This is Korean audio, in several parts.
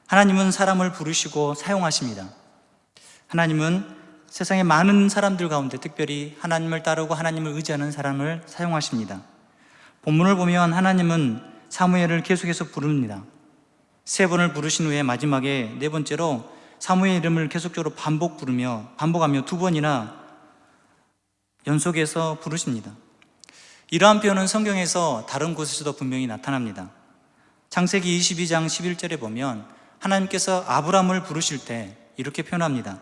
하나님은 사람을 부르시고 사용하십니다. 하나님은 세상의 많은 사람들 가운데 특별히 하나님을 따르고 하나님을 의지하는 사람을 사용하십니다. 본문을 보면 하나님은 사무엘을 계속해서 부릅니다. 3번을 부르신 후에 마지막에 4번째로 사무엘 이름을 계속적으로 반복하며 2번이나 연속해서 부르십니다. 이러한 표현은 성경에서 다른 곳에서도 분명히 나타납니다. 창세기 22장 11절에 보면 하나님께서 아브람을 부르실 때 이렇게 표현합니다.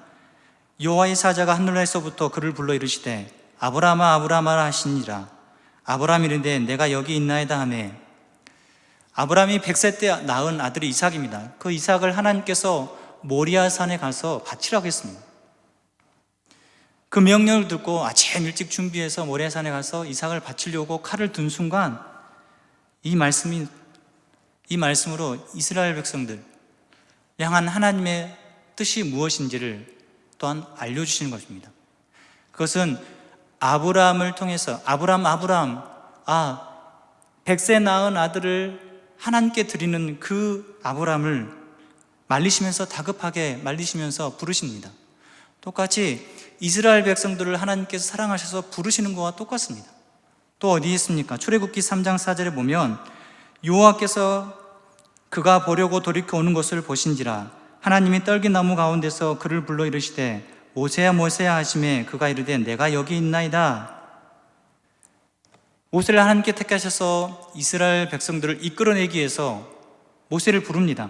여호와의 사자가 하늘에서부터 그를 불러 이르시되 아브라마 아브라마 하시니라. 아브람이 이르되 내가 여기 있나이다 하매, 아브람이 100세 때 낳은 아들이 이삭입니다. 그 이삭을 하나님께서 모리아 산에 가서 바치라고 했습니다. 그 명령을 듣고 아침 일찍 준비해서 모리아 산에 가서 이삭을 바치려고 칼을 든 순간 이 말씀으로 이스라엘 백성들 향한 하나님의 뜻이 무엇인지를 또한 알려주시는 것입니다. 그것은 아브람을 통해서 아브람 100세 낳은 아들을 하나님께 드리는 그 아브람을 말리시면서 다급하게 말리시면서 부르십니다. 똑같이 이스라엘 백성들을 하나님께서 사랑하셔서 부르시는 것과 똑같습니다. 또 어디 있습니까? 출애굽기 3장 4절에 보면 여호와께서 그가 보려고 돌이켜 오는 것을 보신지라 하나님이 떨기나무 가운데서 그를 불러 이르시되 모세야 모세야 하시매 그가 이르되 내가 여기 있나이다. 모세를 하나님께 택하셔서 이스라엘 백성들을 이끌어내기 위해서 모세를 부릅니다.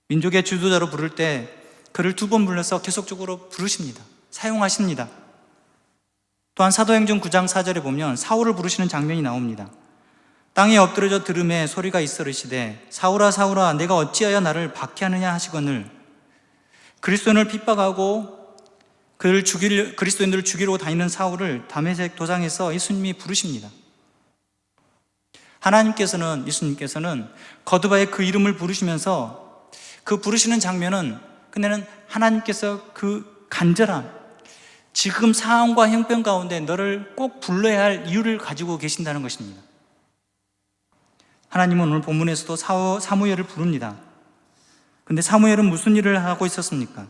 민족의 주도자로 부를 때 그를 2번 불러서 계속적으로 부르십니다. 사용하십니다. 또한 사도행전 9장 4절에 보면 사울을 부르시는 장면이 나옵니다. 땅에 엎드려져 들음에 소리가 있어 이르시되 사울아 사울아 내가 어찌하여 나를 박해하느냐 하시거늘, 그리스도인을 핍박하고 그리스도인들을 죽이려고 다니는 사울을 다메섹 도상에서 예수님이 부르십니다. 예수님께서는 거듭하여 그 이름을 부르시면서 그 부르시는 장면은 그때는 하나님께서 그 간절함, 지금 상황과 형편 가운데 너를 꼭 불러야 할 이유를 가지고 계신다는 것입니다. 하나님은 오늘 본문에서도 사무엘을 부릅니다. 근데 사무엘은 무슨 일을 하고 있었습니까?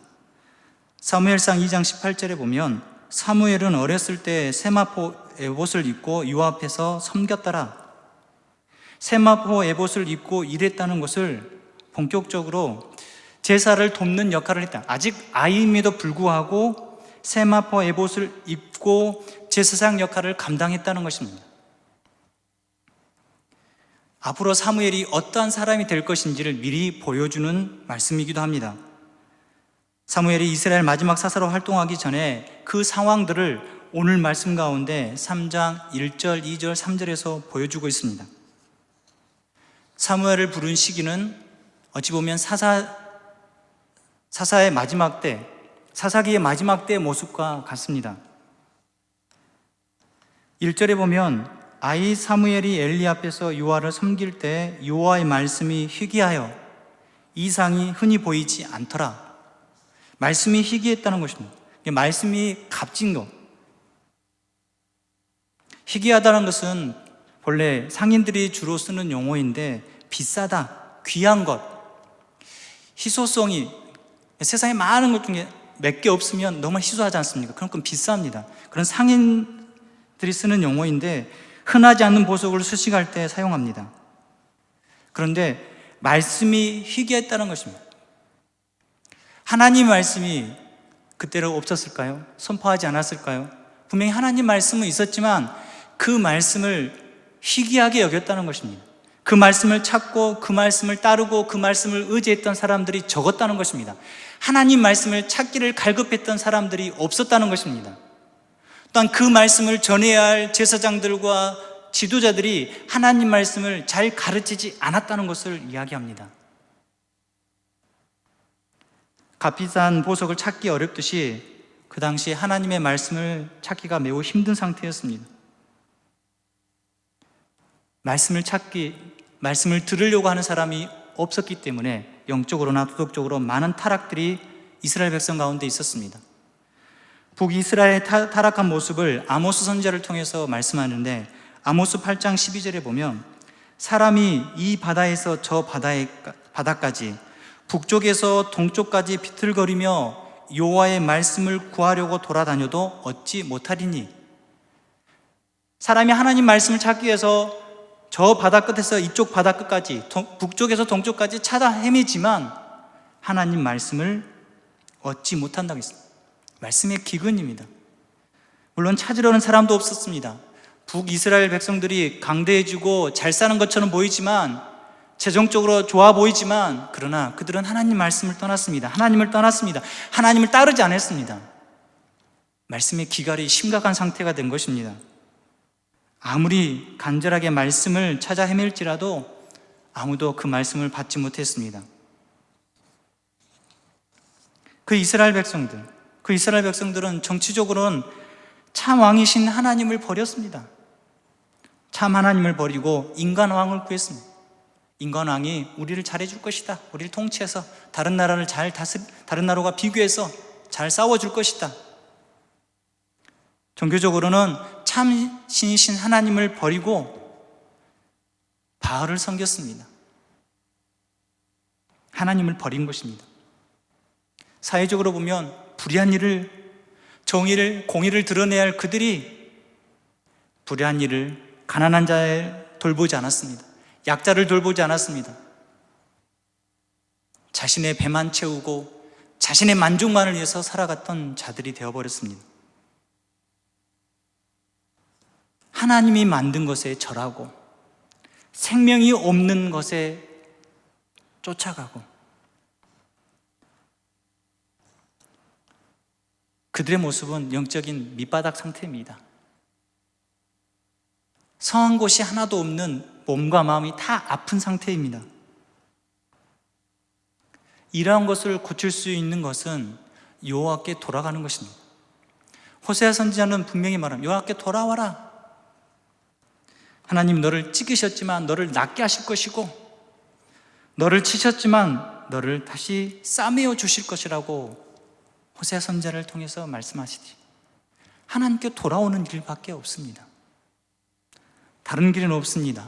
사무엘상 2장 18절에 보면 사무엘은 어렸을 때 세마포 에봇을 입고 유 앞에서 섬겼더라. 세마포 에봇을 입고 일했다는 것을 본격적으로 제사를 돕는 역할을 했다. 아직 아이임에도 불구하고 세마포 에봇을 입고 제사장 역할을 감당했다는 것입니다. 앞으로 사무엘이 어떠한 사람이 될 것인지를 미리 보여주는 말씀이기도 합니다. 사무엘이 이스라엘 마지막 사사로 활동하기 전에 그 상황들을 오늘 말씀 가운데 3장 1절, 2절, 3절에서 보여주고 있습니다. 사무엘을 부른 시기는 어찌 보면 사사의 마지막 때, 사사기의 마지막 때의 모습과 같습니다. 1절에 보면 아이 사무엘이 엘리 앞에서 여호와를 섬길 때 여호와의 말씀이 희귀하여 이상이 흔히 보이지 않더라. 말씀이 희귀했다는 것입니다. 말씀이 값진 것. 희귀하다는 것은 본래 상인들이 주로 쓰는 용어인데 비싸다, 귀한 것, 희소성이 세상에 많은 것 중에 몇 개 없으면 너무 희소하지 않습니까? 그런 건 비쌉니다. 그런 상인들이 쓰는 용어인데 흔하지 않는 보석을 수식할 때 사용합니다. 그런데 말씀이 희귀했다는 것입니다. 하나님 말씀이 그때로 없었을까요? 선포하지 않았을까요? 분명히 하나님 말씀은 있었지만 그 말씀을 희귀하게 여겼다는 것입니다. 그 말씀을 찾고 그 말씀을 따르고 그 말씀을 의지했던 사람들이 적었다는 것입니다. 하나님 말씀을 찾기를 갈급했던 사람들이 없었다는 것입니다. 또한 그 말씀을 전해야 할 제사장들과 지도자들이 하나님 말씀을 잘 가르치지 않았다는 것을 이야기합니다. 값비싼 보석을 찾기 어렵듯이 그 당시 하나님의 말씀을 찾기가 매우 힘든 상태였습니다. 말씀을 들으려고 하는 사람이 없었기 때문에 영적으로나 도덕적으로 많은 타락들이 이스라엘 백성 가운데 있었습니다. 북이스라엘의 타락한 모습을 아모스 선지자를 통해서 말씀하는데 아모스 8장 12절에 보면 사람이 이 바다에서 저 바다까지 북쪽에서 동쪽까지 비틀거리며 여호와의 말씀을 구하려고 돌아다녀도 얻지 못하리니. 사람이 하나님 말씀을 찾기 위해서 저 바다 끝에서 이쪽 바다 끝까지, 북쪽에서 동쪽까지 찾아 헤매지만 하나님 말씀을 얻지 못한다고 했습니다. 말씀의 기근입니다. 물론 찾으려는 사람도 없었습니다. 북이스라엘 백성들이 강대해지고 잘 사는 것처럼 보이지만, 재정적으로 좋아 보이지만, 그러나 그들은 하나님 말씀을 떠났습니다. 하나님을 떠났습니다. 하나님을 따르지 않았습니다. 말씀의 기갈이 심각한 상태가 된 것입니다. 아무리 간절하게 말씀을 찾아 헤맬지라도 아무도 그 말씀을 받지 못했습니다. 그 이스라엘 백성들은 정치적으로는 참 왕이신 하나님을 버렸습니다. 참 하나님을 버리고 인간 왕을 구했습니다. 인간 왕이 우리를 잘해줄 것이다. 우리를 통치해서 다른 나라를 다른 나라와 비교해서 잘 싸워줄 것이다. 종교적으로는 참 신이신 하나님을 버리고 바알을 섬겼습니다. 하나님을 버린 것입니다. 사회적으로 보면 불의한 일을, 정의를, 공의를 드러내야 할 그들이 불의한 일을, 가난한 자를 돌보지 않았습니다. 약자를 돌보지 않았습니다. 자신의 배만 채우고 자신의 만족만을 위해서 살아갔던 자들이 되어버렸습니다. 하나님이 만든 것에 절하고 생명이 없는 것에 쫓아가고, 그들의 모습은 영적인 밑바닥 상태입니다. 성한 곳이 하나도 없는 몸과 마음이 다 아픈 상태입니다. 이러한 것을 고칠 수 있는 것은 여호와께 돌아가는 것입니다. 호세아 선지자는 분명히 말합니다. 여호와께 돌아와라. 하나님 너를 찢으셨지만 너를 낫게 하실 것이고, 너를 치셨지만 너를 다시 싸매어 주실 것이라고 호세아 선지자를 통해서 말씀하시지. 하나님께 돌아오는 길밖에 없습니다. 다른 길은 없습니다.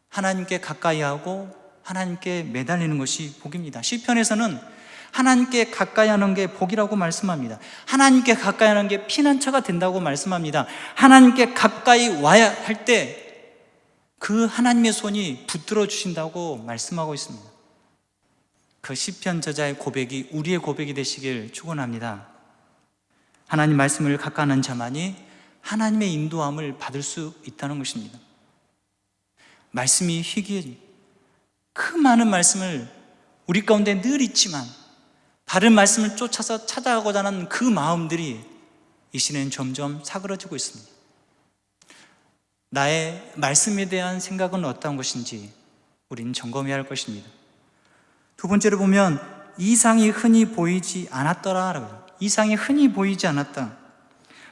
하나님께 가까이 하고 하나님께 매달리는 것이 복입니다. 시편에서는 하나님께 가까이 하는 게 복이라고 말씀합니다. 하나님께 가까이 하는 게 피난처가 된다고 말씀합니다. 하나님께 가까이 와야 할 때 그 하나님의 손이 붙들어 주신다고 말씀하고 있습니다. 그 시편 저자의 고백이 우리의 고백이 되시길 축원합니다. 하나님 말씀을 가까이 하는 자만이 하나님의 인도함을 받을 수 있다는 것입니다. 말씀이 희귀해, 그 많은 말씀을 우리 가운데 늘 있지만 바른 말씀을 쫓아서 찾아가고자 하는 그 마음들이 이 시대는 점점 사그러지고 있습니다. 나의 말씀에 대한 생각은 어떤 것인지 우리는 점검해야 할 것입니다. 두 번째로 보면 이상이 흔히 보이지 않았더라. 이상이 흔히 보이지 않았다.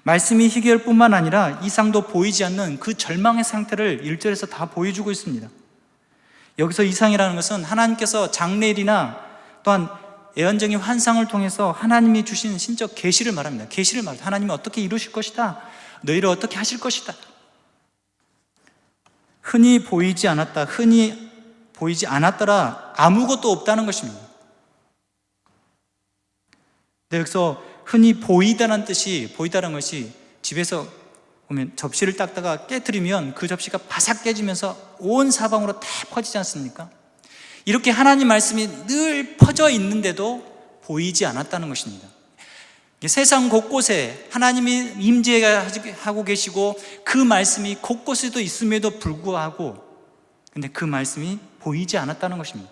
말씀이 희귀할 뿐만 아니라 이상도 보이지 않는 그 절망의 상태를 1절에서 다 보여주고 있습니다. 여기서 이상이라는 것은 하나님께서 장래일이나 또한 예언적인 환상을 통해서 하나님이 주신 신적 계시를 말합니다. 계시를 말합니다. 하나님이 어떻게 이루실 것이다. 너희를 어떻게 하실 것이다. 흔히 보이지 않았다. 흔히 보이지 않았더라. 아무것도 없다는 것입니다. 네, 여기서 흔히 보이다는 뜻이, 보이다는 것이 집에서 보면 접시를 닦다가 깨트리면 그 접시가 바삭 깨지면서 온 사방으로 다 퍼지지 않습니까? 이렇게 하나님 말씀이 늘 퍼져 있는데도 보이지 않았다는 것입니다. 세상 곳곳에 하나님이 임재하고 계시고 그 말씀이 곳곳에도 있음에도 불구하고 근데 그 말씀이 보이지 않았다는 것입니다.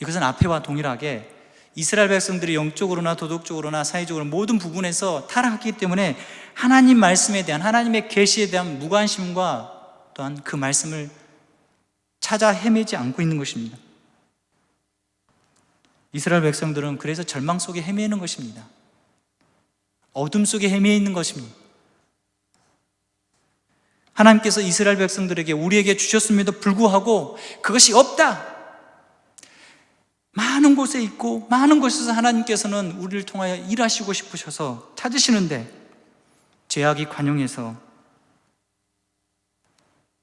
이것은 앞에와 동일하게 이스라엘 백성들이 영적으로나 도덕적으로나 사회적으로 모든 부분에서 타락했기 때문에 하나님 말씀에 대한, 하나님의 계시에 대한 무관심과 또한 그 말씀을 찾아 헤매지 않고 있는 것입니다. 이스라엘 백성들은 그래서 절망 속에 헤매는 것입니다. 어둠 속에 헤매 있는 것입니다. 하나님께서 이스라엘 백성들에게 우리에게 주셨음에도 불구하고 그것이 없다. 많은 곳에 있고 많은 곳에서 하나님께서는 우리를 통하여 일하시고 싶으셔서 찾으시는데 죄악이 관용해서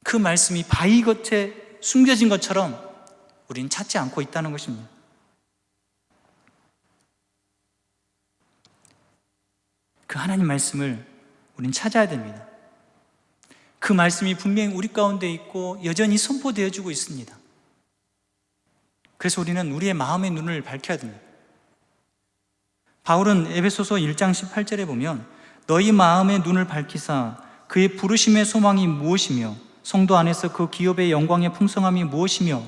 그 말씀이 바위 겉에 숨겨진 것처럼 우리는 찾지 않고 있다는 것입니다. 그 하나님 말씀을 우리는 찾아야 됩니다. 그 말씀이 분명히 우리 가운데 있고 여전히 선포되어지고 있습니다. 그래서 우리는 우리의 마음의 눈을 밝혀야 됩니다. 바울은 에베소서 1장 18절에 보면 너희 마음의 눈을 밝히사 그의 부르심의 소망이 무엇이며 성도 안에서 그 기업의 영광의 풍성함이 무엇이며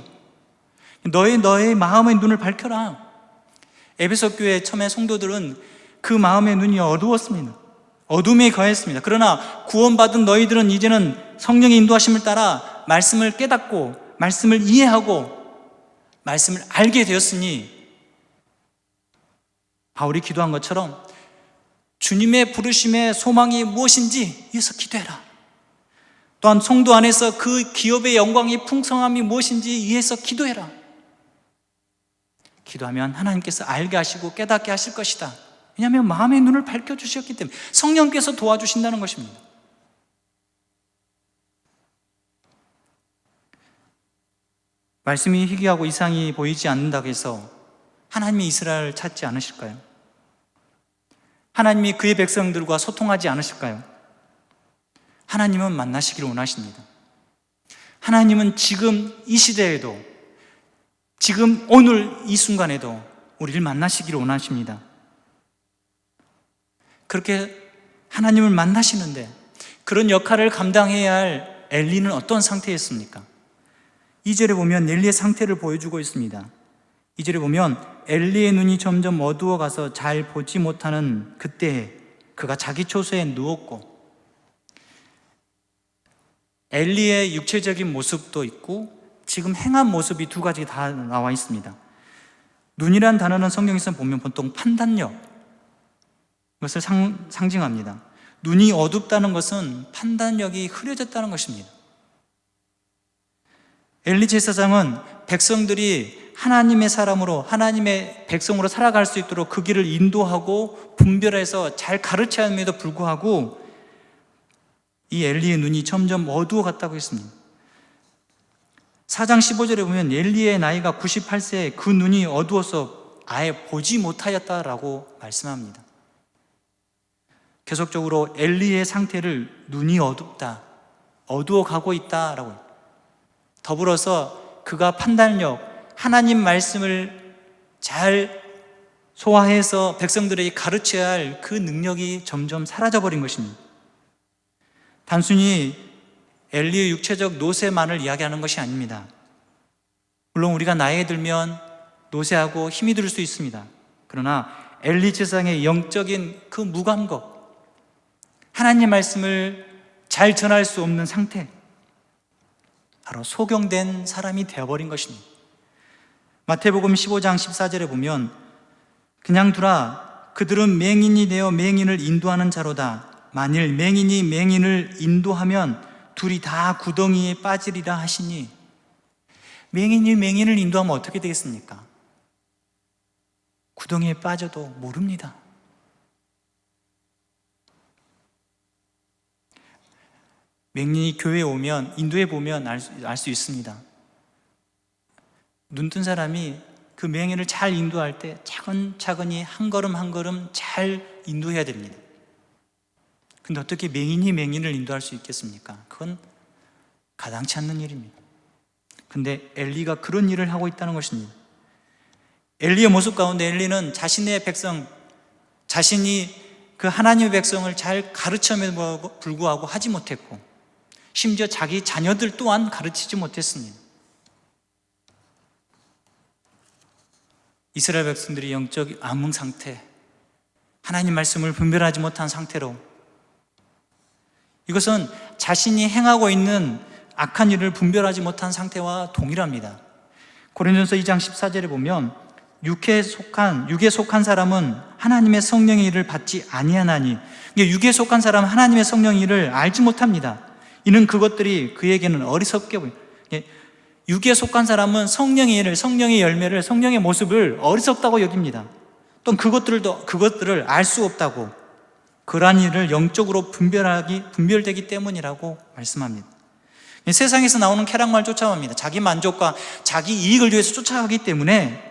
너의 마음의 눈을 밝혀라. 에베소 교회 처음에 성도들은 그 마음의 눈이 어두웠습니다. 어둠에 거했습니다. 그러나 구원받은 너희들은 이제는 성령의 인도하심을 따라 말씀을 깨닫고 말씀을 이해하고 말씀을 알게 되었으니 바울이 기도한 것처럼 주님의 부르심의 소망이 무엇인지 위해서 기도해라. 또한 성도 안에서 그 기업의 영광이 풍성함이 무엇인지 위해서 기도해라. 기도하면 하나님께서 알게 하시고 깨닫게 하실 것이다. 왜냐하면 마음의 눈을 밝혀주셨기 때문에 성령께서 도와주신다는 것입니다. 말씀이 희귀하고 이상이 보이지 않는다고 해서 하나님이 이스라엘을 찾지 않으실까요? 하나님이 그의 백성들과 소통하지 않으실까요? 하나님은 만나시기를 원하십니다. 하나님은 지금 이 시대에도 지금 오늘 이 순간에도 우리를 만나시기를 원하십니다. 그렇게 하나님을 만나시는데 그런 역할을 감당해야 할 엘리는 어떤 상태였습니까? 2절에 보면 엘리의 상태를 보여주고 있습니다. 2절에 보면 엘리의 눈이 점점 어두워가서 잘 보지 못하는 그때에 그가 자기 초소에 누웠고, 엘리의 육체적인 모습도 있고 지금 행한 모습이 두 가지 다 나와 있습니다. 눈이란 단어는 성경에서 보면 보통 판단력, 그것을 상징합니다. 눈이 어둡다는 것은 판단력이 흐려졌다는 것입니다. 엘리 제사장은 백성들이 하나님의 사람으로, 하나님의 백성으로 살아갈 수 있도록 그 길을 인도하고 분별해서 잘 가르쳐야 함에도 불구하고 이 엘리의 눈이 점점 어두워갔다고 했습니다. 4장 15절에 보면 엘리의 나이가 98세에 그 눈이 어두워서 아예 보지 못하였다라고 말씀합니다. 계속적으로 엘리의 상태를 눈이 어둡다, 어두워가고 있다라고, 더불어서 그가 판단력, 하나님 말씀을 잘 소화해서 백성들에게 가르쳐야 할 그 능력이 점점 사라져버린 것입니다. 단순히 엘리의 육체적 노쇠만을 이야기하는 것이 아닙니다. 물론 우리가 나이에 들면 노쇠하고 힘이 들 수 있습니다. 그러나 엘리 제사장의 영적인 그 무감각, 하나님 말씀을 잘 전할 수 없는 상태, 바로 소경된 사람이 되어버린 것입니다. 마태복음 15장 14절에 보면 그냥 두라, 그들은 맹인이 되어 맹인을 인도하는 자로다. 만일 맹인이 맹인을 인도하면 둘이 다 구덩이에 빠지리라 하시니, 맹인이 맹인을 인도하면 어떻게 되겠습니까? 구덩이에 빠져도 모릅니다. 맹인이 교회에 오면, 인도해 보면 알 수 있습니다. 눈뜬 사람이 그 맹인을 잘 인도할 때 차근차근히 한 걸음 한 걸음 잘 인도해야 됩니다. 근데 어떻게 맹인이 맹인을 인도할 수 있겠습니까? 그건 가당치 않는 일입니다. 근데 엘리가 그런 일을 하고 있다는 것입니다. 엘리의 모습 가운데 엘리는 자신의 백성, 자신이 그 하나님의 백성을 잘 가르침에도 불구하고 하지 못했고, 심지어 자기 자녀들 또한 가르치지 못했습니다. 이스라엘 백성들이 영적 암흥 상태, 하나님 말씀을 분별하지 못한 상태로, 이것은 자신이 행하고 있는 악한 일을 분별하지 못한 상태와 동일합니다. 고린도전서 2장 14절에 보면 육에 속한 사람은 하나님의 성령의 일을 받지 아니하나니, 육에 속한 사람은 하나님의 성령의 일을 알지 못합니다. 이는 그것들이 그에게는 어리석게 보입니다. 육에 속한 사람은 성령의 일을, 성령의 열매를, 성령의 모습을 어리석다고 여깁니다. 또 그것들을 알 수 없다고, 그러한 일을 영적으로 분별되기 때문이라고 말씀합니다. 세상에서 나오는 쾌락만을 쫓아갑니다. 자기 만족과 자기 이익을 위해서 쫓아가기 때문에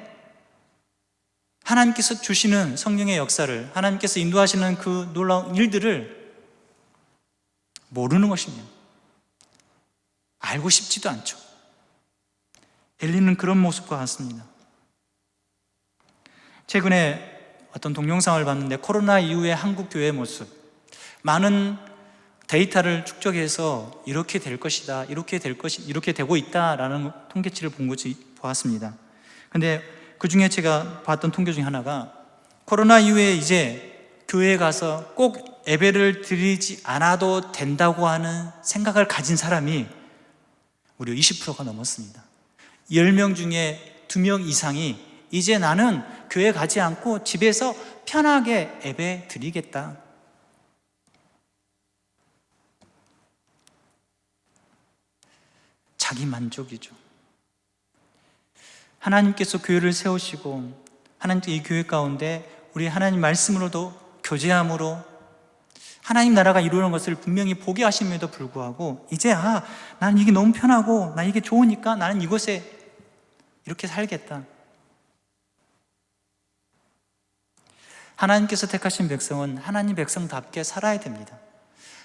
하나님께서 주시는 성령의 역사를, 하나님께서 인도하시는 그 놀라운 일들을 모르는 것입니다. 알고 싶지도 않죠. 엘리는 그런 모습과 같습니다. 최근에 어떤 동영상을 봤는데 코로나 이후의 한국 교회의 모습, 많은 데이터를 축적해서 이렇게 될 것이다, 이렇게 되고 있다라는 통계치를 보았습니다. 근데 그 중에 제가 봤던 통계 중에 하나가 코로나 이후에 이제 교회에 가서 꼭 예배를 드리지 않아도 된다고 하는 생각을 가진 사람이 무려 20%가 넘었습니다. 10명 중에 2명 이상이 이제 나는 교회 가지 않고 집에서 편하게 예배 드리겠다. 자기 만족이죠. 하나님께서 교회를 세우시고 하나님께 이 교회 가운데 우리 하나님 말씀으로도 교제함으로 하나님 나라가 이루는 것을 분명히 보게 하심에도 불구하고 이제 나는 이게 너무 편하고 나 이게 좋으니까 나는 이곳에 이렇게 살겠다. 하나님께서 택하신 백성은 하나님 백성답게 살아야 됩니다.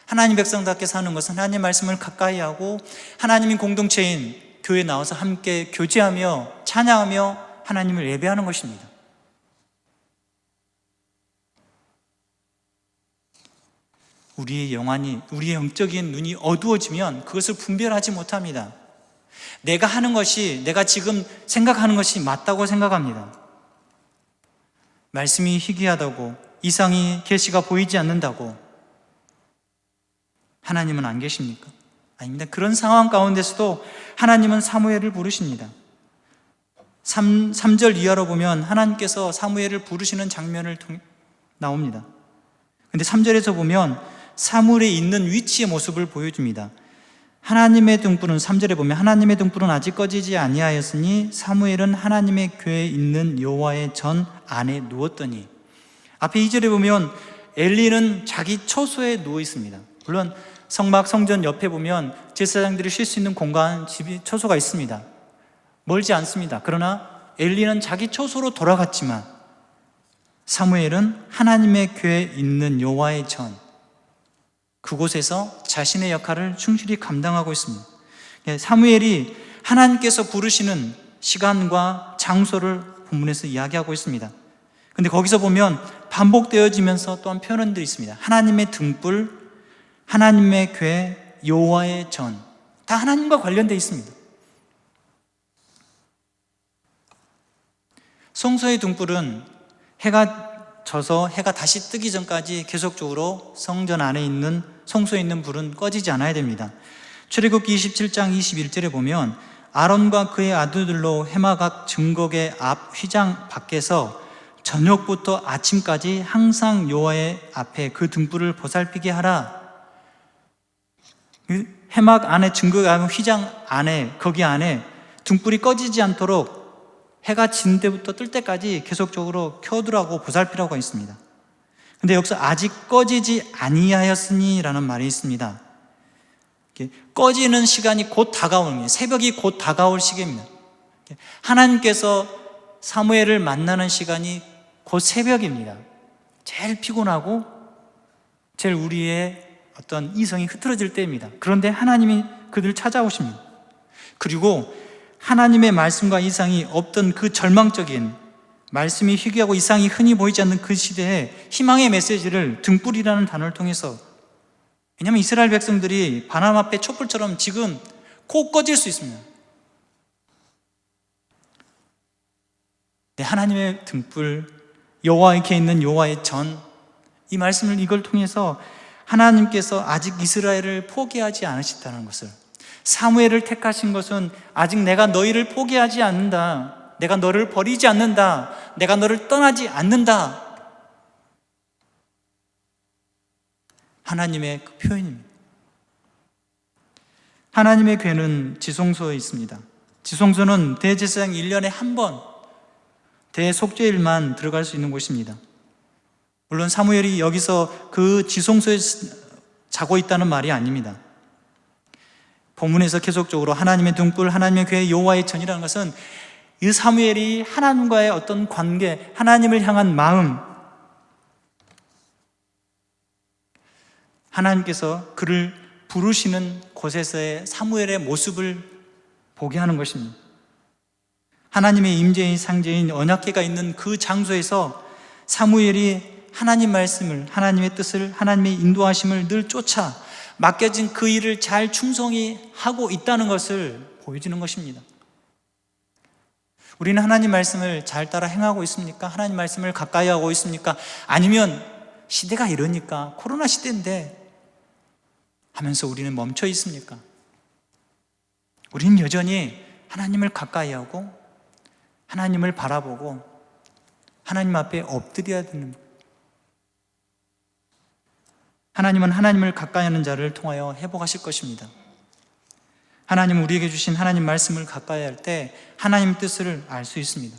하나님 백성답게 사는 것은 하나님 말씀을 가까이 하고 하나님의 공동체인 교회에 나와서 함께 교제하며 찬양하며 하나님을 예배하는 것입니다. 우리의 영적인 눈이 어두워지면 그것을 분별하지 못합니다. 내가 하는 것이, 내가 지금 생각하는 것이 맞다고 생각합니다. 말씀이 희귀하다고, 이상이 계시가 보이지 않는다고 하나님은 안 계십니까? 아닙니다. 그런 상황 가운데서도 하나님은 사무엘을 부르십니다. 3절 이하로 보면 하나님께서 사무엘을 부르시는 장면을 나옵니다. 근데 3절에서 보면 사무엘이 있는 위치의 모습을 보여줍니다. 하나님의 등불은 3절에 보면 하나님의 등불은 아직 꺼지지 아니하였으니 사무엘은 하나님의 궤에 있는 여호와의 전 안에 누웠더니, 앞에 2절에 보면 엘리는 자기 처소에 누워 있습니다. 물론 성전 옆에 보면 제사장들이 쉴 수 있는 공간, 집이 처소가 있습니다. 멀지 않습니다. 그러나 엘리는 자기 처소로 돌아갔지만 사무엘은 하나님의 궤에 있는 여호와의 전, 그곳에서 자신의 역할을 충실히 감당하고 있습니다. 사무엘이 하나님께서 부르시는 시간과 장소를 본문에서 이야기하고 있습니다. 근데 거기서 보면 반복되어지면서 또한 표현들이 있습니다. 하나님의 등불, 하나님의 궤, 여호와의 전, 다 하나님과 관련되어 있습니다. 성소의 등불은 해가 져서 해가 다시 뜨기 전까지 계속적으로 성전 안에 있는 성소에 있는 불은 꺼지지 않아야 됩니다. 출애굽기 27장 21절에 보면 아론과 그의 아들들로 해마각 증거계 앞 휘장 밖에서 저녁부터 아침까지 항상 여호와의 앞에 그 등불을 보살피게 하라. 해막 안에 증거계 앞 휘장 안에, 거기 안에 등불이 꺼지지 않도록 해가 진 때부터 뜰 때까지 계속적으로 켜두라고 보살피라고 있습니다. 근데 여기서 아직 꺼지지 아니하였으니 라는 말이 있습니다. 꺼지는 시간이 곧 다가오는 거예요. 새벽이 곧 다가올 시기입니다. 하나님께서 사무엘을 만나는 시간이 곧 새벽입니다. 제일 피곤하고 제일 우리의 어떤 이성이 흐트러질 때입니다. 그런데 하나님이 그들을 찾아오십니다. 그리고 하나님의 말씀과 이상이 없던 그 절망적인, 말씀이 희귀하고 이상이 흔히 보이지 않는 그 시대에 희망의 메시지를 등불이라는 단어를 통해서, 왜냐하면 이스라엘 백성들이 바람 앞에 촛불처럼 지금 곧 꺼질 수 있습니다. 네, 하나님의 등불, 여호와께 있는 여호와의 전, 이 말씀을 이걸 통해서 하나님께서 아직 이스라엘을 포기하지 않으셨다는 것을, 사무엘을 택하신 것은 아직 내가 너희를 포기하지 않는다, 내가 너를 버리지 않는다, 내가 너를 떠나지 않는다, 하나님의 그 표현입니다. 하나님의 궤는 지성소에 있습니다. 지성소는 대제사장이 1년에 한 번 대속죄일만 들어갈 수 있는 곳입니다. 물론 사무엘이 여기서 그 지성소에 자고 있다는 말이 아닙니다. 본문에서 계속적으로 하나님의 등불, 하나님의 궤, 여호와의 전이라는 것은 이 사무엘이 하나님과의 어떤 관계, 하나님을 향한 마음, 하나님께서 그를 부르시는 곳에서의 사무엘의 모습을 보게 하는 것입니다. 하나님의 임재의 상징인 언약궤가 있는 그 장소에서 사무엘이 하나님 말씀을, 하나님의 뜻을, 하나님의 인도하심을 늘 쫓아 맡겨진 그 일을 잘 충성히 하고 있다는 것을 보여주는 것입니다. 우리는 하나님 말씀을 잘 따라 행하고 있습니까? 하나님 말씀을 가까이 하고 있습니까? 아니면 시대가 이러니까 코로나 시대인데 하면서 우리는 멈춰 있습니까? 우리는 여전히 하나님을 가까이 하고 하나님을 바라보고 하나님 앞에 엎드려야 되는 거예요. 하나님은 하나님을 가까이 하는 자를 통하여 회복하실 것입니다. 하나님은 우리에게 주신 하나님 말씀을 가까이 할 때 하나님 뜻을 알 수 있습니다.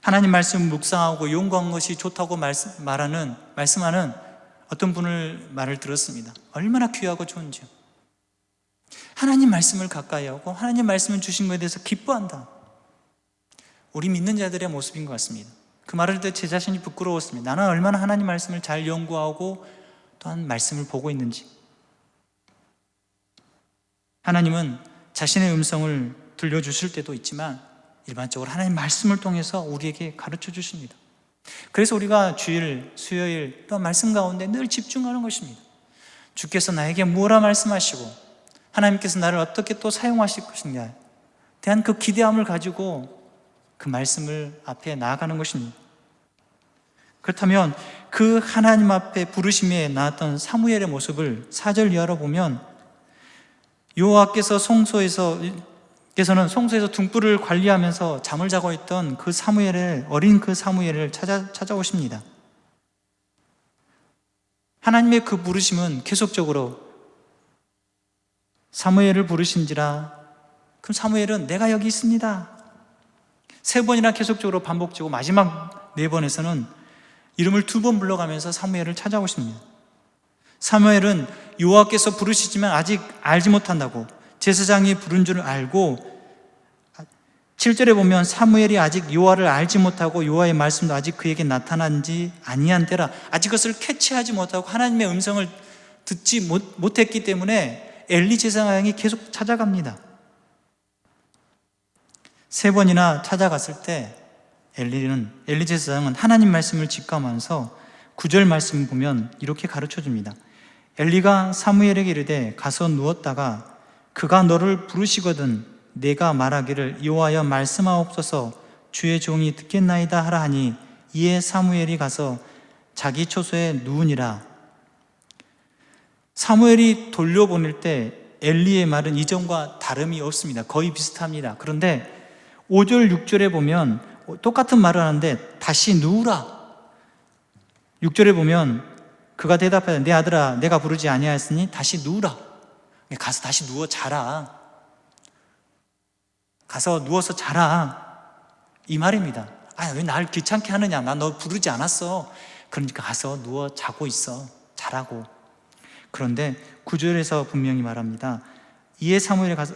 하나님 말씀을 묵상하고 용구한 것이 좋다고 말씀하는 어떤 분을 말을 들었습니다. 얼마나 귀하고 좋은지요. 하나님 말씀을 가까이 하고 하나님 말씀을 주신 것에 대해서 기뻐한다. 우리 믿는 자들의 모습인 것 같습니다. 그 말을 듣고 제 자신이 부끄러웠습니다. 나는 얼마나 하나님 말씀을 잘 연구하고 또한 말씀을 보고 있는지. 하나님은 자신의 음성을 들려주실 때도 있지만 일반적으로 하나님 말씀을 통해서 우리에게 가르쳐 주십니다. 그래서 우리가 주일, 수요일 또 말씀 가운데 늘 집중하는 것입니다. 주께서 나에게 무엇라 말씀하시고 하나님께서 나를 어떻게 또 사용하실 것인가에 대한 그 기대함을 가지고 그 말씀을 앞에 나아가는 것입니다. 그렇다면 그 하나님 앞에 부르심에 나왔던 사무엘의 모습을 4절 이하로 보면 여호와께서는 성소에서 등불을 관리하면서 잠을 자고 있던 그 어린 사무엘을 찾아오십니다. 하나님의 그 부르심은 계속적으로 사무엘을 부르신지라. 그럼 사무엘은 내가 여기 있습니다. 3번이나 계속적으로 반복되고 마지막 4번에서는 이름을 2번 불러가면서 사무엘을 찾아오십니다. 사무엘은 여호와께서 부르시지만 아직 알지 못한다고, 제사장이 부른 줄 알고, 7절에 보면 사무엘이 아직 여호와를 알지 못하고 여호와의 말씀도 아직 그에게 나타난지 아니한 때라, 아직 그것을 캐치하지 못하고 하나님의 음성을 듣지 못했기 때문에 엘리 제사장이 계속 찾아갑니다. 3번이나 찾아갔을 때 엘리 제사장은 하나님 말씀을 직감하면서 9절 말씀을 보면 이렇게 가르쳐 줍니다. 엘리가 사무엘에게 이르되 가서 누웠다가 그가 너를 부르시거든 내가 말하기를 여호와여 말씀하옵소서 주의 종이 듣겠나이다 하라 하니 이에 사무엘이 가서 자기 처소에 누우니라. 사무엘이 돌려보낼 때 엘리의 말은 이전과 다름이 없습니다. 거의 비슷합니다. 그런데 5절, 6절에 보면 똑같은 말을 하는데 다시 누우라. 6절에 보면 그가 대답하되 내 아들아 내가 부르지 아니하였으니 다시 누우라. 가서 다시 누워 자라. 가서 누워서 자라. 이 말입니다. 왜 날 귀찮게 하느냐. 나 너 부르지 않았어. 그러니까 가서 누워 자고 있어. 자라고. 그런데 9절에서 분명히 말합니다. 이에 사무엘이 가서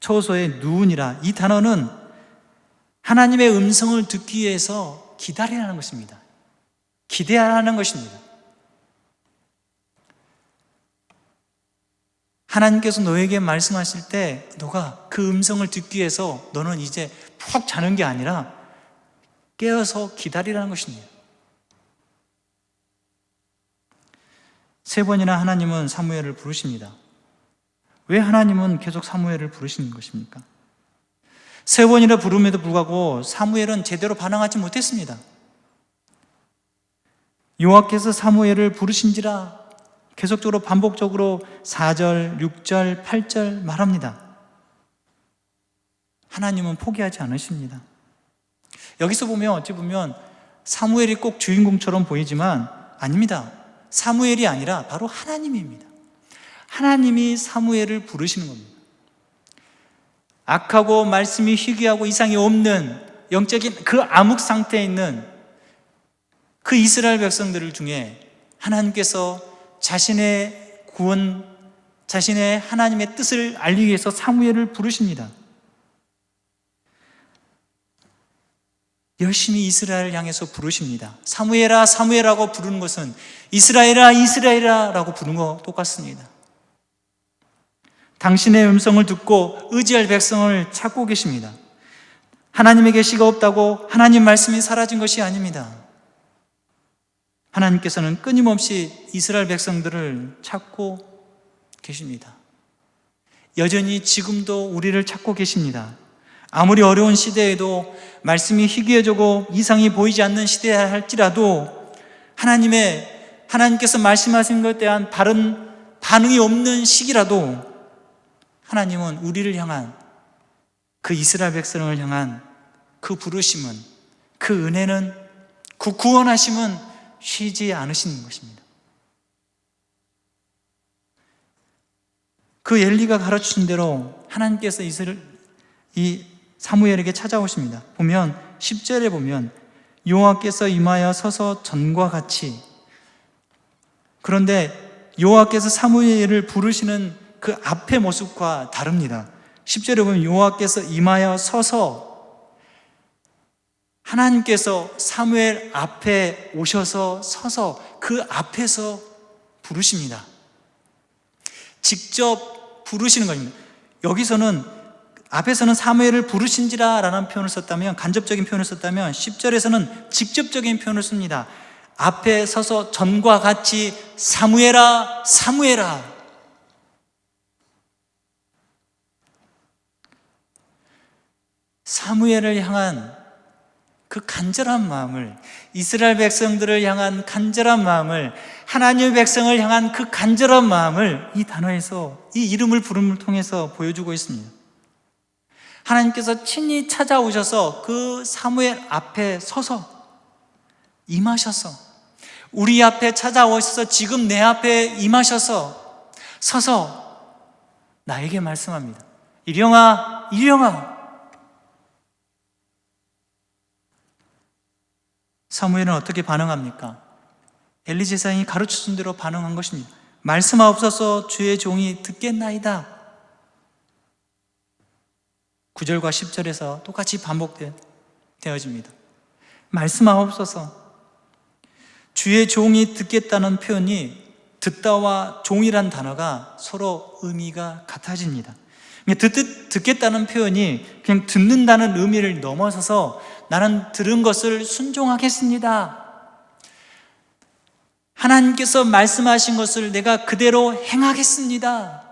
처소에 누우니라. 이 단어는 하나님의 음성을 듣기 위해서 기다리라는 것입니다. 기대하라는 것입니다. 하나님께서 너에게 말씀하실 때 너가 그 음성을 듣기 위해서 너는 이제 푹 자는 게 아니라 깨어서 기다리라는 것입니다. 3번이나 하나님은 사무엘을 부르십니다. 왜 하나님은 계속 사무엘을 부르시는 것입니까? 3번이나 부름에도 불구하고 사무엘은 제대로 반응하지 못했습니다. 여호와께서 사무엘을 부르신지라 계속적으로 반복적으로 4절, 6절, 8절 말합니다. 하나님은 포기하지 않으십니다. 여기서 보면 어찌 보면 사무엘이 꼭 주인공처럼 보이지만 아닙니다. 사무엘이 아니라 바로 하나님입니다. 하나님이 사무엘을 부르시는 겁니다. 악하고 말씀이 희귀하고 이상이 없는 영적인 그 암흑 상태에 있는 그 이스라엘 백성들 중에 하나님께서 자신의 구원 자신의 하나님의 뜻을 알리기 위해서 사무엘을 부르십니다. 열심히 이스라엘을 향해서 부르십니다. 사무엘아 사무엘하고 부르는 것은 이스라엘아 이스라엘아 라고 부르는 거 똑같습니다. 당신의 음성을 듣고 의지할 백성을 찾고 계십니다. 하나님의 계시가 없다고 하나님 말씀이 사라진 것이 아닙니다. 하나님께서는 끊임없이 이스라엘 백성들을 찾고 계십니다. 여전히 지금도 우리를 찾고 계십니다. 아무리 어려운 시대에도 말씀이 희귀해지고 이상이 보이지 않는 시대야 할지라도 하나님께서 말씀하신 것에 대한 바른 반응이 없는 시기라도 하나님은 우리를 향한 그 이스라엘 백성을 향한 그 부르심은, 그 은혜는, 그 구원하심은 쉬지 않으시는 것입니다. 그 엘리가 가르친 대로 하나님께서 이 사무엘에게 찾아오십니다. 보면 10절에 보면 여호와께서 임하여 서서 전과 같이, 그런데 여호와께서 사무엘을 부르시는 그 앞의 모습과 다릅니다. 10절에 보면 여호와께서 임하여 서서, 하나님께서 사무엘 앞에 오셔서 서서 그 앞에서 부르십니다. 직접 부르시는 것입니다. 여기서는 앞에서는 사무엘을 부르신지라 라는 표현을 썼다면, 간접적인 표현을 썼다면 10절에서는 직접적인 표현을 씁니다. 앞에 서서 전과 같이 사무엘아 사무엘아. 사무엘을 향한 그 간절한 마음을, 이스라엘 백성들을 향한 간절한 마음을, 하나님의 백성을 향한 그 간절한 마음을 이 단어에서, 이 이름을 부름을 통해서 보여주고 있습니다. 하나님께서 친히 찾아오셔서 그 사무엘 앞에 서서 임하셔서, 우리 앞에 찾아오셔서 지금 내 앞에 임하셔서 서서 나에게 말씀합니다. 일영아 일영아. 사무엘은 어떻게 반응합니까? 엘리 제사장이 가르쳐준 대로 반응한 것입니다. 말씀하옵소서 주의 종이 듣겠나이다. 9절과 10절에서 똑같이 반복되어집니다. 말씀하옵소서. 주의 종이 듣겠다는 표현이, 듣다와 종이란 단어가 서로 의미가 같아집니다. 듣겠다는 표현이 그냥 듣는다는 의미를 넘어서서 나는 들은 것을 순종하겠습니다. 하나님께서 말씀하신 것을 내가 그대로 행하겠습니다.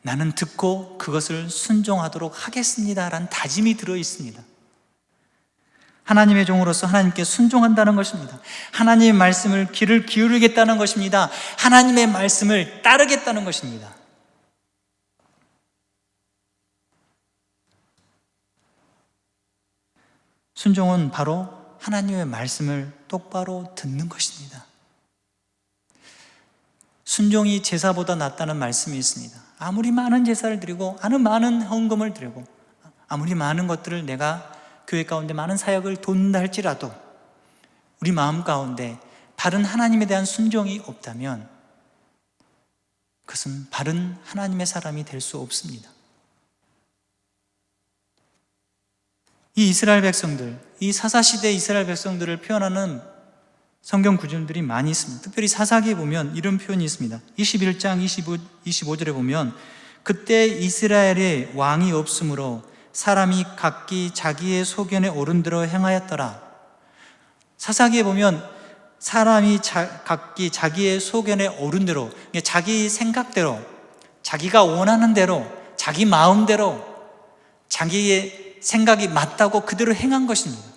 나는 듣고 그것을 순종하도록 하겠습니다 라는 다짐이 들어있습니다. 하나님의 종으로서 하나님께 순종한다는 것입니다. 하나님의 말씀을 귀를 기울이겠다는 것입니다. 하나님의 말씀을 따르겠다는 것입니다. 순종은 바로 하나님의 말씀을 똑바로 듣는 것입니다. 순종이 제사보다 낫다는 말씀이 있습니다. 아무리 많은 제사를 드리고 많은 헌금을 드리고 아무리 많은 것들을 내가 교회 가운데 많은 사역을 돕는다 할지라도 우리 마음 가운데 바른 하나님에 대한 순종이 없다면 그것은 바른 하나님의 사람이 될 수 없습니다. 이 이스라엘 백성들, 이 사사시대 이스라엘 백성들을 표현하는 성경 구절들이 많이 있습니다. 특별히 사사기에 보면 이런 표현이 있습니다. 21장 25절에 보면 그때 이스라엘에 왕이 없으므로 사람이 각기 자기의 소견에 옳은 대로 행하였더라. 사사기에 보면 사람이 각기 자기의 소견에 옳은 대로, 자기 생각대로, 자기가 원하는 대로, 자기 마음대로 자기의 생각이 맞다고 그대로 행한 것입니다.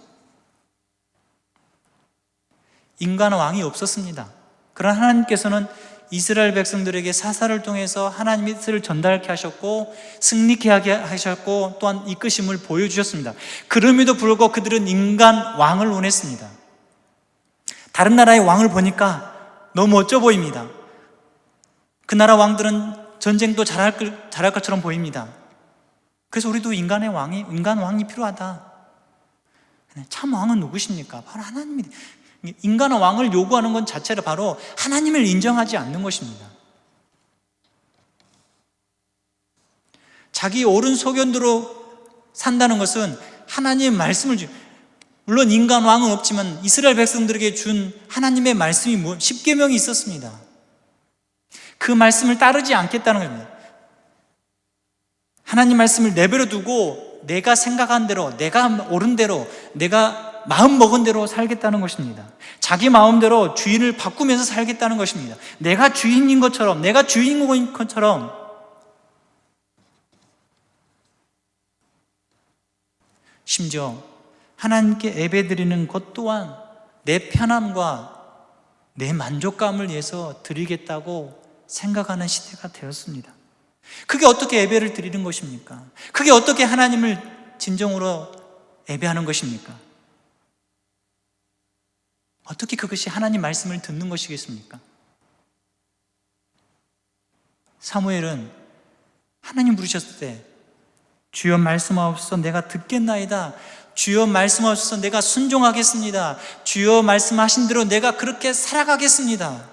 인간 왕이 없었습니다. 그러나 하나님께서는 이스라엘 백성들에게 사사를 통해서 하나님의 뜻을 전달케 하셨고 승리케 하게 하셨고 또한 이끄심을 보여주셨습니다. 그럼에도 불구하고 그들은 인간 왕을 원했습니다. 다른 나라의 왕을 보니까 너무 멋져 보입니다. 그 나라 왕들은 전쟁도 잘할 것처럼 보입니다. 그래서 우리도 인간 왕이 필요하다. 참 왕은 누구십니까? 바로 하나님입니다. 인간의 왕을 요구하는 것 자체가 바로 하나님을 인정하지 않는 것입니다. 자기 옳은 소견대로 산다는 것은 하나님의 말씀을 물론 인간 왕은 없지만 이스라엘 백성들에게 준 하나님의 말씀이 십계명이 있었습니다. 그 말씀을 따르지 않겠다는 겁니다. 하나님 말씀을 내버려 두고 내가 생각한 대로, 내가 옳은 대로, 내가 마음 먹은 대로 살겠다는 것입니다. 자기 마음대로 주인을 바꾸면서 살겠다는 것입니다. 내가 주인인 것처럼, 내가 주인공인 것처럼 심지어 하나님께 예배드리는 것 또한 내 편함과 내 만족감을 위해서 드리겠다고 생각하는 시대가 되었습니다. 그게 어떻게 예배를 드리는 것입니까? 그게 어떻게 하나님을 진정으로 예배하는 것입니까? 어떻게 그것이 하나님 말씀을 듣는 것이겠습니까? 사무엘은 하나님 부르셨을 때 주여 말씀하옵소서 내가 듣겠나이다. 주여 말씀하옵소서 내가 순종하겠습니다. 주여 말씀하신 대로 내가 그렇게 살아가겠습니다.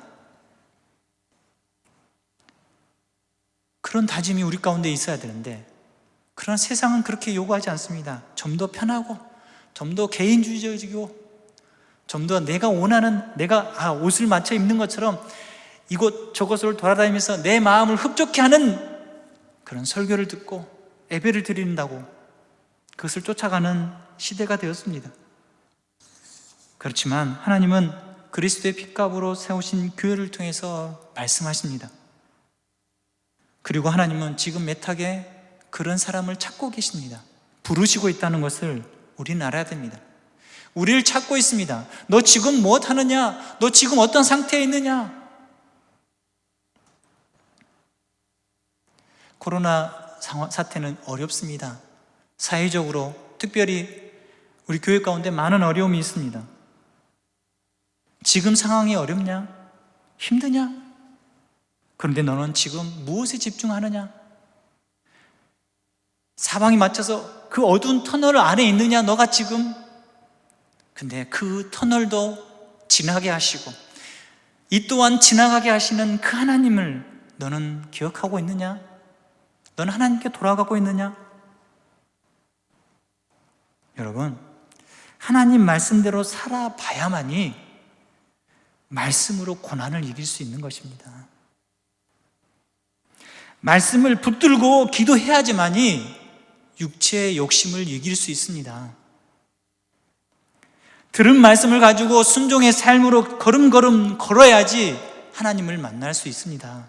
그런 다짐이 우리 가운데 있어야 되는데, 그러나 세상은 그렇게 요구하지 않습니다. 좀 더 편하고, 좀 더 개인주의적이고, 좀 더 내가 원하는, 내가 옷을 맞춰 입는 것처럼 이곳 저곳을 돌아다니면서 내 마음을 흡족해 하는 그런 설교를 듣고 예배를 드린다고 그것을 쫓아가는 시대가 되었습니다. 그렇지만 하나님은 그리스도의 핏값으로 세우신 교회를 통해서 말씀하십니다. 그리고 하나님은 지금 애타게 그런 사람을 찾고 계십니다. 부르시고 있다는 것을 우리는 알아야 됩니다. 우리를 찾고 있습니다. 너 지금 무엇 하느냐? 너 지금 어떤 상태에 있느냐? 코로나 사태는 어렵습니다. 사회적으로 특별히 우리 교회 가운데 많은 어려움이 있습니다. 지금 상황이 어렵냐? 힘드냐? 그런데 너는 지금 무엇에 집중하느냐? 사방이 맞춰서 그 어두운 터널 안에 있느냐? 너가 지금? 근데 그 터널도 지나게 하시고 이 또한 지나가게 하시는 그 하나님을 너는 기억하고 있느냐? 너는 하나님께 돌아가고 있느냐? 여러분, 하나님 말씀대로 살아봐야만이 말씀으로 고난을 이길 수 있는 것입니다. 말씀을 붙들고 기도해야지만이 육체의 욕심을 이길 수 있습니다. 들은 말씀을 가지고 순종의 삶으로 걸음걸음 걸어야지 하나님을 만날 수 있습니다.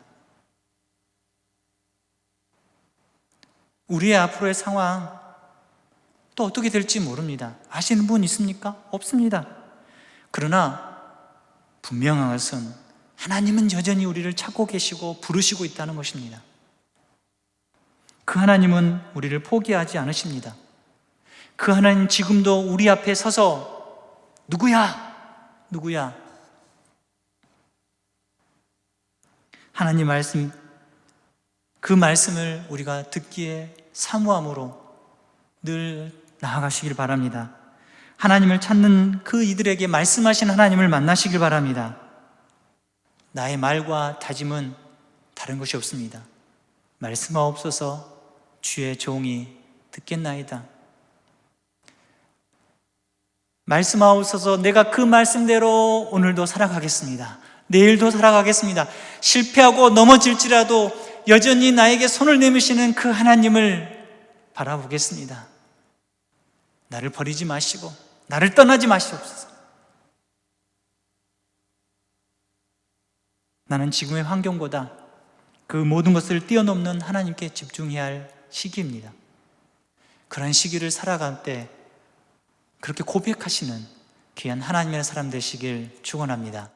우리의 앞으로의 상황 또 어떻게 될지 모릅니다. 아시는 분 있습니까? 없습니다. 그러나 분명한 것은 하나님은 여전히 우리를 찾고 계시고 부르시고 있다는 것입니다. 그 하나님은 우리를 포기하지 않으십니다. 그 하나님 지금도 우리 앞에 서서 누구야? 하나님 말씀, 그 말씀을 우리가 듣기에 사모함으로 늘 나아가시길 바랍니다. 하나님을 찾는 그 이들에게 말씀하신 하나님을 만나시길 바랍니다. 나의 말과 다짐은 다른 것이 없습니다. 말씀하옵소서 주의 종이 듣겠나이다. 말씀하옵소서 내가 그 말씀대로 오늘도 살아가겠습니다. 내일도 살아가겠습니다. 실패하고 넘어질지라도 여전히 나에게 손을 내미시는 그 하나님을 바라보겠습니다. 나를 버리지 마시고 나를 떠나지 마시옵소서. 나는 지금의 환경보다 그 모든 것을 뛰어넘는 하나님께 집중해야 할 시기입니다. 그런 시기를 살아갈 때 그렇게 고백하시는 귀한 하나님의 사람 되시길 축원합니다.